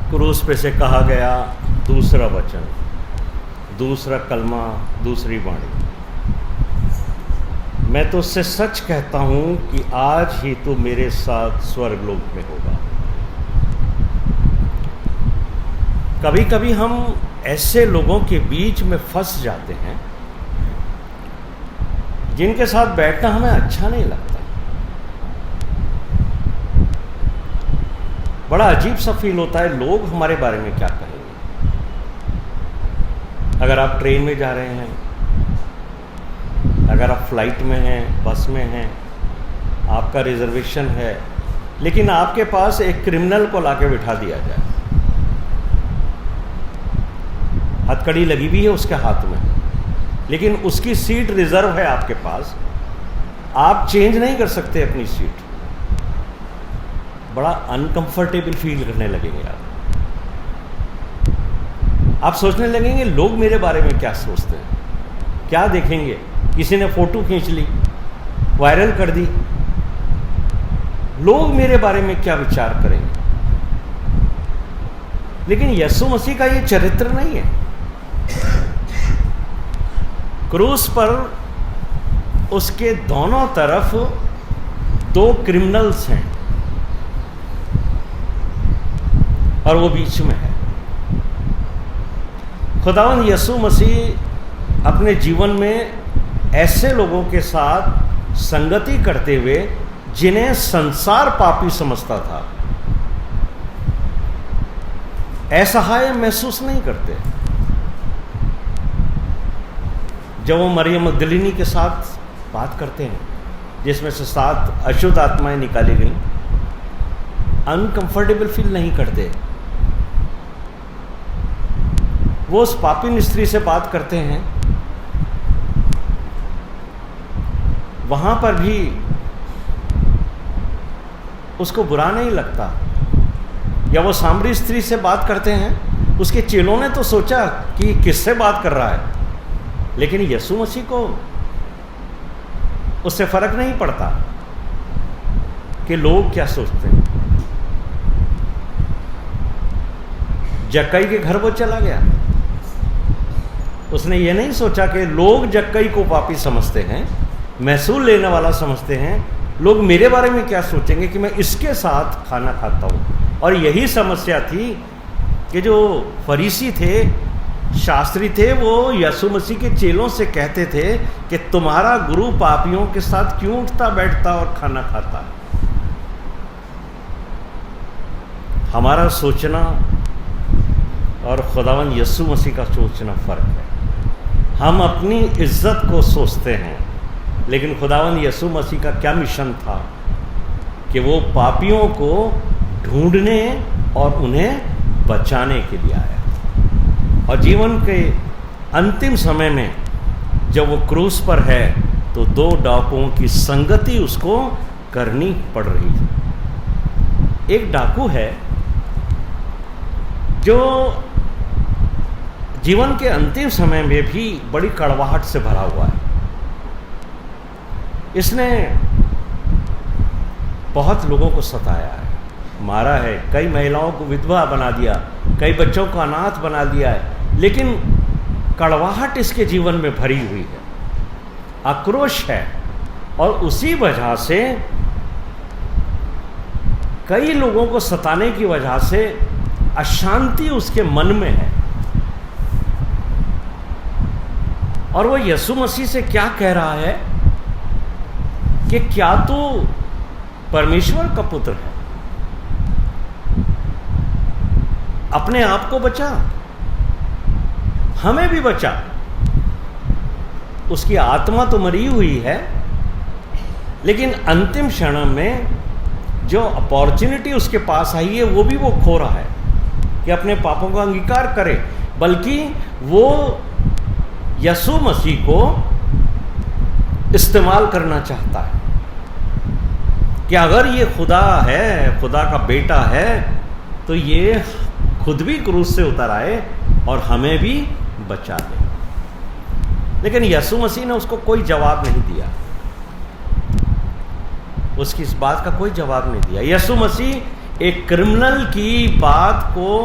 क्रूस पे से कहा गया दूसरा वचन, दूसरा कलमा, दूसरी वाणी। मैं तो उससे सच कहता हूँ कि आज ही तू मेरे साथ स्वर्गलोक में होगा। कभी कभी हम ऐसे लोगों के बीच में फंस जाते हैं जिनके साथ बैठना हमें अच्छा नहीं लगता। बड़ा अजीब सा फील होता है, लोग हमारे बारे में क्या कहेंगे। अगर आप ट्रेन में जा रहे हैं, अगर आप फ्लाइट में हैं, बस में हैं, आपका रिजर्वेशन है, लेकिन आपके पास एक क्रिमिनल को लाके बिठा दिया जाए, हथकड़ी लगी हुई है उसके हाथ में, लेकिन उसकी सीट रिजर्व है आपके पास, आप चेंज नहीं कर सकते अपनी सीट, बड़ा अनकंफर्टेबल फील करने लगेंगे आप सोचने लगेंगे लोग मेरे बारे में क्या सोचते हैं, क्या देखेंगे। किसी ने फोटो खींच ली, वायरल कर दी, लोग मेरे बारे में क्या विचार करेंगे। लेकिन यीशु मसीह का ये चरित्र नहीं है। क्रूस पर उसके दोनों तरफ दो क्रिमिनल्स हैं और वो बीच में है। खुदावंद यीशु मसीह अपने जीवन में ऐसे लोगों के साथ संगति करते हुए जिन्हें संसार पापी समझता था, असहाय महसूस नहीं करते। जब वो मरियम मगदलीनी के साथ बात करते हैं जिसमें से 7 अशुद्ध आत्माएं निकाली गई, अनकंफर्टेबल फील नहीं करते। वो उस पापी स्त्री से बात करते हैं, वहां पर भी उसको बुरा नहीं लगता। या वो सामरी स्त्री से बात करते हैं, उसके चेलों ने तो सोचा कि किससे बात कर रहा है, लेकिन यीशु मसीह को उससे फर्क नहीं पड़ता कि लोग क्या सोचते हैं। जक्कई के घर वो चला गया, उसने ये नहीं सोचा कि लोग जक्कई को पापी समझते हैं, महसूल लेने वाला समझते हैं, लोग मेरे बारे में क्या सोचेंगे कि मैं इसके साथ खाना खाता हूँ। और यही समस्या थी कि जो फरीसी थे, शास्त्री थे, वो यीशु मसीह के चेलों से कहते थे कि तुम्हारा गुरु पापियों के साथ क्यों उठता बैठता और खाना खाता। हमारा सोचना और खुदावंद यीशु मसीह का सोचना फर्क है। हम अपनी इज्जत को सोचते हैं, लेकिन खुदावंद यीशु मसीह का क्या मिशन था कि वो पापियों को ढूंढने और उन्हें बचाने के लिए आया। और जीवन के अंतिम समय में जब वो क्रूस पर है तो 2 डाकुओं की संगति उसको करनी पड़ रही है। एक डाकू है जो जीवन के अंतिम समय में भी बड़ी कड़वाहट से भरा हुआ है। इसने बहुत लोगों को सताया है, मारा है, कई महिलाओं को विधवा बना दिया, कई बच्चों को अनाथ बना दिया है, लेकिन कड़वाहट इसके जीवन में भरी हुई है, आक्रोश है। और उसी वजह से कई लोगों को सताने की वजह से अशांति उसके मन में है। और वो यीशु मसीह से क्या कह रहा है कि क्या तू परमेश्वर का पुत्र है, अपने आप को बचा, हमें भी बचा। उसकी आत्मा तो मरी हुई है, लेकिन अंतिम क्षण में जो अपॉर्चुनिटी उसके पास आई है वो भी वो खो रहा है कि अपने पापों का अंगीकार करे, बल्कि वो यीशु मसीह को इस्तेमाल करना चाहता है कि अगर ये खुदा है, खुदा का बेटा है, तो ये खुद भी क्रूस से उतर आए और हमें भी बचा ले। लेकिन यीशु मसीह ने उसको कोई जवाब नहीं दिया, उसकी इस बात का कोई जवाब नहीं दिया। यीशु मसीह एक क्रिमिनल की बात को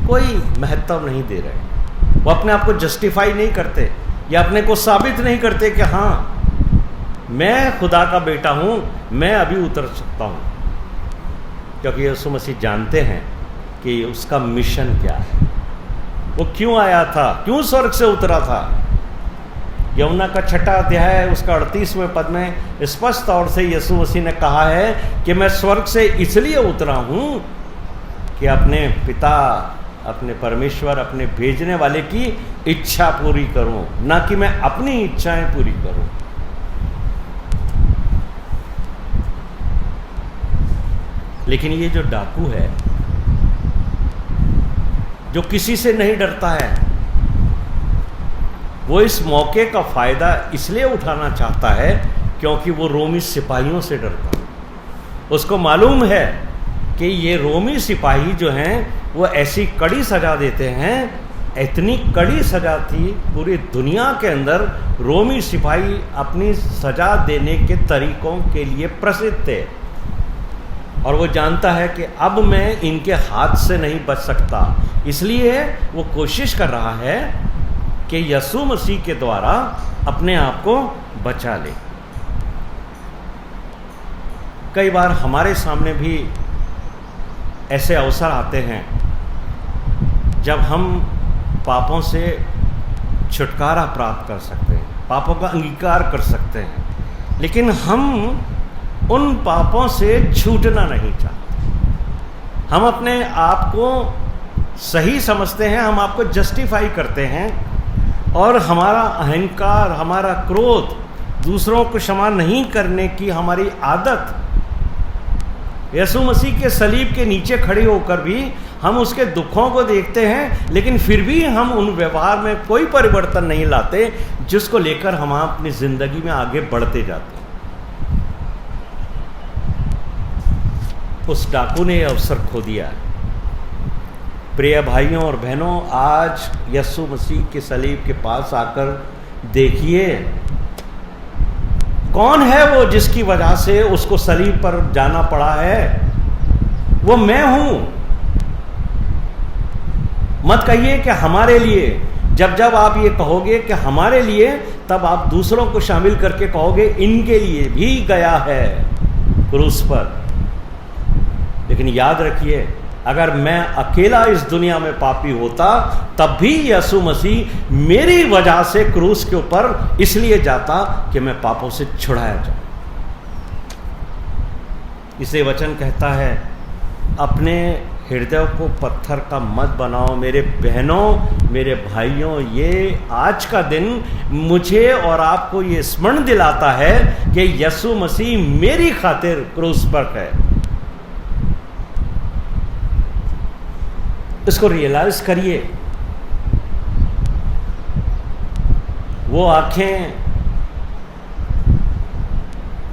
कोई महत्व नहीं दे रहे। वो अपने आप को जस्टिफाई नहीं करते या अपने को साबित नहीं करते कि हाँ मैं खुदा का बेटा हूं, मैं अभी उतर सकता हूं, क्योंकि यीशु मसीह जानते हैं कि उसका मिशन क्या है, वो क्यों आया था, क्यों स्वर्ग से उतरा था। यूहन्ना का 6वां अध्याय उसका 38वें पद में स्पष्ट तौर से यीशु मसीह ने कहा है कि मैं स्वर्ग से इसलिए उतरा हूं कि अपने पिता, अपने परमेश्वर, अपने भेजने वाले की इच्छा पूरी करूं, ना कि मैं अपनी इच्छाएं पूरी करूं। लेकिन ये जो डाकू है, जो किसी से नहीं डरता है, वो इस मौके का फायदा इसलिए उठाना चाहता है क्योंकि वो रोमी सिपाहियों से डरता है। उसको मालूम है कि ये रोमी सिपाही जो हैं वो ऐसी कड़ी सजा देते हैं, इतनी कड़ी सजा थी पूरी दुनिया के अंदर। रोमी सिपाही अपनी सजा देने के तरीकों के लिए प्रसिद्ध थे और वो जानता है कि अब मैं इनके हाथ से नहीं बच सकता, इसलिए वो कोशिश कर रहा है कि यीशु मसीह के द्वारा अपने आप को बचा ले। कई बार हमारे सामने भी ऐसे अवसर आते हैं जब हम पापों से छुटकारा प्राप्त कर सकते हैं, पापों का अंगीकार कर सकते हैं, लेकिन हम उन पापों से छूटना नहीं चाहते। हम अपने आप को सही समझते हैं, हम आपको जस्टिफाई करते हैं और हमारा अहंकार, हमारा क्रोध, दूसरों को क्षमा नहीं करने की हमारी आदत, यीशु मसीह के सलीब के नीचे खड़े होकर भी हम उसके दुखों को देखते हैं, लेकिन फिर भी हम उन व्यवहार में कोई परिवर्तन नहीं लाते जिसको लेकर हम अपनी जिंदगी में आगे बढ़ते जाते हैं। उस डाकू ने अवसर खो दिया। प्रिय भाइयों और बहनों, आज यीशु मसीह के सलीब के पास आकर देखिए कौन है वो जिसकी वजह से उसको सलीब पर जाना पड़ा है। वो मैं हूं। मत कहिए कि हमारे लिए। जब जब आप ये कहोगे कि हमारे लिए, तब आप दूसरों को शामिल करके कहोगे इनके लिए भी गया है क्रूस पर। लेकिन याद रखिए, अगर मैं अकेला इस दुनिया में पापी होता तब भी यीशु मसीह मेरी वजह से क्रूस के ऊपर इसलिए जाता कि मैं पापों से छुड़ाया जाऊं। इसे वचन कहता है, अपने हृदय को पत्थर का मत बनाओ। मेरे बहनों, मेरे भाइयों, ये आज का दिन मुझे और आपको ये स्मरण दिलाता है कि यीशु मसीह मेरी खातिर क्रूस पर है। इसको रियलाइज करिए। वो आंखें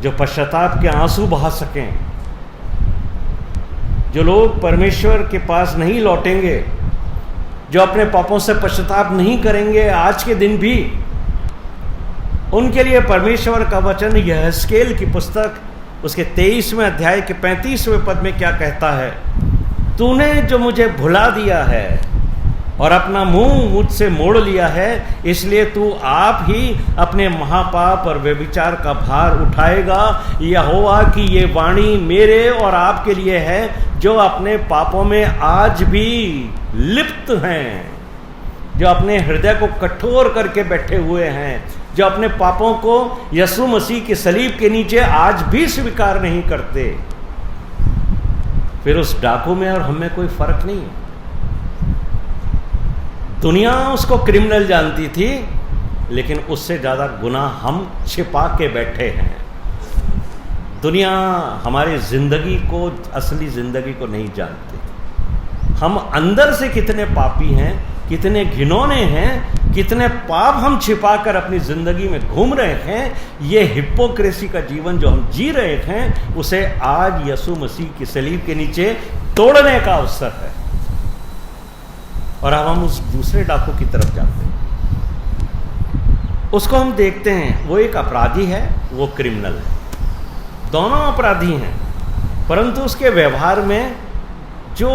जो पश्चाताप के आंसू बहा सकें, जो लोग परमेश्वर के पास नहीं लौटेंगे, जो अपने पापों से पश्चाताप नहीं करेंगे आज के दिन भी, उनके लिए परमेश्वर का वचन यहेजकेल की पुस्तक उसके 23वें अध्याय के 35वें पद में क्या कहता है? तूने जो मुझे भुला दिया है और अपना मुंह मुझसे मोड़ लिया है, इसलिए तू आप ही अपने महापाप और व्यभिचार का भार उठाएगा। यहोवा की ये वाणी मेरे और आपके लिए है जो अपने पापों में आज भी लिप्त हैं, जो अपने हृदय को कठोर करके बैठे हुए हैं, जो अपने पापों को यीशु मसीह के सलीब के नीचे आज भी स्वीकार नहीं करते। फिर उस डाकू में और हमें कोई फर्क नहीं है। दुनिया उसको क्रिमिनल जानती थी, लेकिन उससे ज्यादा गुनाह हम छिपा के बैठे हैं। दुनिया हमारी जिंदगी को, असली जिंदगी को नहीं जानती। हम अंदर से कितने पापी हैं, कितने घिनौने हैं, कितने पाप हम छिपाकर अपनी जिंदगी में घूम रहे हैं। ये हिपोक्रेसी का जीवन जो हम जी रहे हैं, उसे आज यीशु मसीह की सलीब के नीचे तोड़ने का अवसर है। और अब हम उस दूसरे डाकू की तरफ जाते हैं। उसको हम देखते हैं, वो एक अपराधी है, वो क्रिमिनल है। दोनों अपराधी हैं। परंतु उसके व्यवहार में जो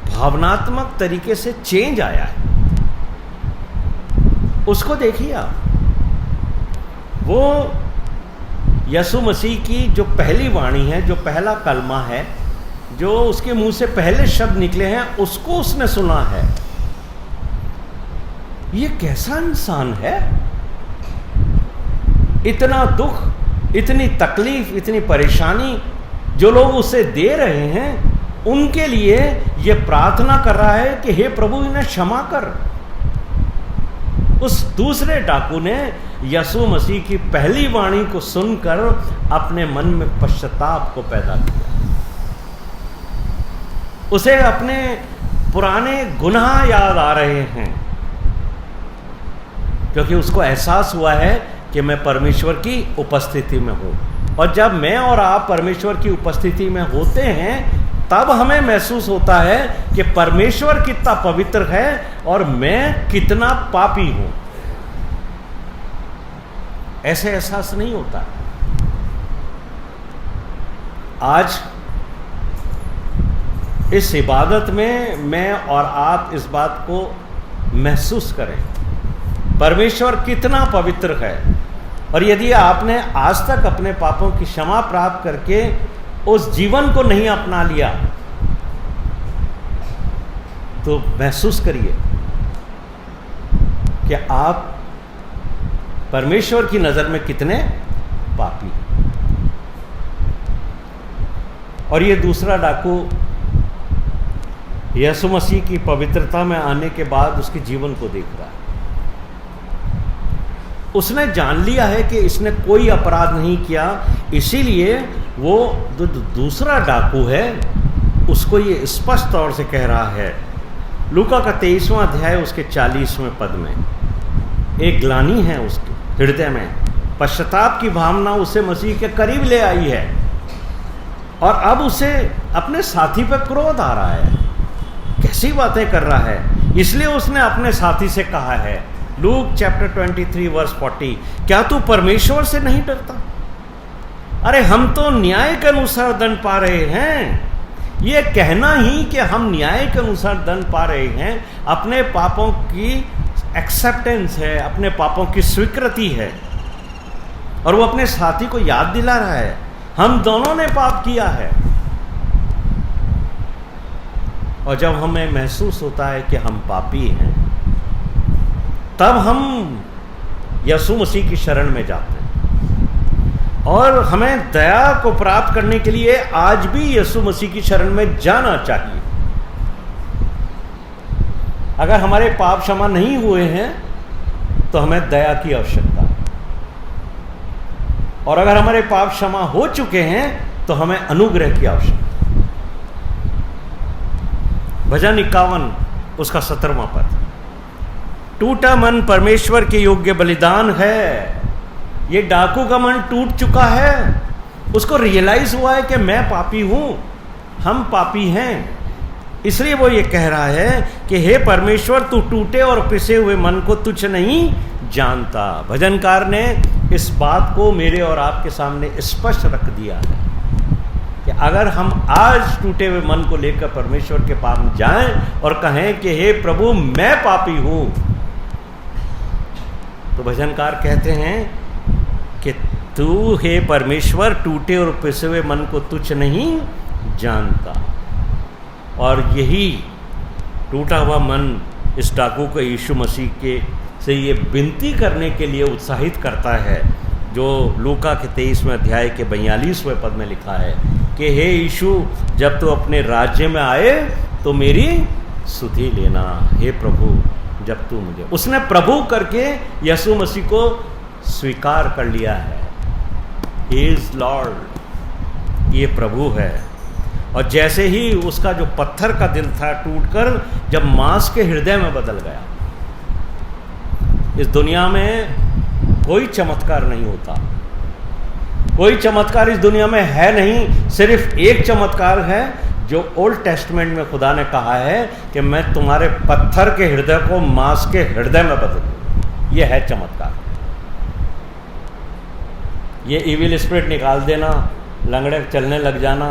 भावनात्मक तरीके से चेंज आया है, उसको देखिए आप। वो यीशु मसीह की जो पहली वाणी है, जो पहला कलमा है, जो उसके मुंह से पहले शब्द निकले हैं, उसको उसने सुना है। ये कैसा इंसान है? इतना दुख, इतनी तकलीफ, इतनी परेशानी जो लोग उसे दे रहे हैं, उनके लिए ये प्रार्थना कर रहा है कि हे प्रभु, इन्हें क्षमा कर। उस दूसरे डाकू ने यीशु मसीह की पहली वाणी को सुनकर अपने मन में पश्चाताप को पैदा किया। उसे अपने पुराने गुनाह याद आ रहे हैं, क्योंकि उसको एहसास हुआ है कि मैं परमेश्वर की उपस्थिति में हूं। और जब मैं और आप परमेश्वर की उपस्थिति में होते हैं, तब हमें महसूस होता है कि परमेश्वर कितना पवित्र है और मैं कितना पापी हूं। ऐसे एहसास नहीं होता। आज इस इबादत में मैं और आप इस बात को महसूस करें, परमेश्वर कितना पवित्र है। और यदि आपने आज तक अपने पापों की क्षमा प्राप्त करके उस जीवन को नहीं अपना लिया, तो महसूस करिए कि आप परमेश्वर की नजर में कितने पापी। और ये दूसरा डाकू यीशु मसीह की पवित्रता में आने के बाद उसके जीवन को देख रहा है। उसने जान लिया है कि इसने कोई अपराध नहीं किया, इसीलिए वो जो दूसरा डाकू है उसको ये स्पष्ट तौर से कह रहा है। लूका का 23वां अध्याय उसके 40वें पद में एक ग्लानि है उसके हृदय में, पश्चाताप की भावना उसे मसीह के करीब ले आई है, और अब उसे अपने साथी पर क्रोध आ रहा है। कैसी बातें कर रहा है? इसलिए उसने अपने साथी से कहा है, लूक चैप्टर 23 वर्स 40, क्या तू परमेश्वर से नहीं डरता? अरे हम तो न्याय के अनुसार दंड पा रहे हैं। ये कहना ही कि हम न्याय के अनुसार दंड पा रहे हैं, अपने पापों की एक्सेप्टेंस है, अपने पापों की स्वीकृति है। और वो अपने साथी को याद दिला रहा है, हम दोनों ने पाप किया है। और जब हमें महसूस होता है कि हम पापी हैं, तब हम यीशु मसीह की शरण में जाते हैं। और हमें दया को प्राप्त करने के लिए आज भी यीशु मसीह की शरण में जाना चाहिए। अगर हमारे पाप क्षमा नहीं हुए हैं तो हमें दया की आवश्यकता है, और अगर हमारे पाप क्षमा हो चुके हैं तो हमें अनुग्रह की आवश्यकता है। भजन 51 उसका 17वां पद, टूटा मन परमेश्वर के योग्य बलिदान है। ये डाकू का मन टूट चुका है, उसको रियलाइज हुआ है कि मैं पापी हूं, हम पापी हैं। इसलिए वो ये कह रहा है कि हे परमेश्वर, तू टूटे और पिसे हुए मन को तुच्छ नहीं जानता। भजनकार ने इस बात को मेरे और आपके सामने स्पष्ट रख दिया है कि अगर हम आज टूटे हुए मन को लेकर परमेश्वर के पास जाएं और कहें कि हे प्रभु, मैं पापी हूं, तो भजनकार कहते हैं कि तू हे परमेश्वर टूटे और पिसे हुए मन को तुच्छ नहीं जानता। और यही टूटा हुआ मन इस डाकू को यीशु मसीह के से ये विनती करने के लिए उत्साहित करता है, जो लूका के 23वें अध्याय के 42वें पद में लिखा है कि हे यीशु, जब तू अपने राज्य में आए तो मेरी सुधि लेना। हे प्रभु, जब तू मुझे, उसने प्रभु करके यीशु मसीह को स्वीकार कर लिया है। ही इज लॉर्ड, ये प्रभु है। और जैसे ही उसका जो पत्थर का दिल था टूटकर जब मांस के हृदय में बदल गया। इस दुनिया में कोई चमत्कार नहीं होता, कोई चमत्कार इस दुनिया में है नहीं। सिर्फ एक चमत्कार है जो ओल्ड टेस्टमेंट में खुदा ने कहा है कि मैं तुम्हारे पत्थर के हृदय को मांस के हृदय में बदल दूं। यह है चमत्कार। ये इविल स्पिरिट निकाल देना, लंगड़े चलने लग जाना,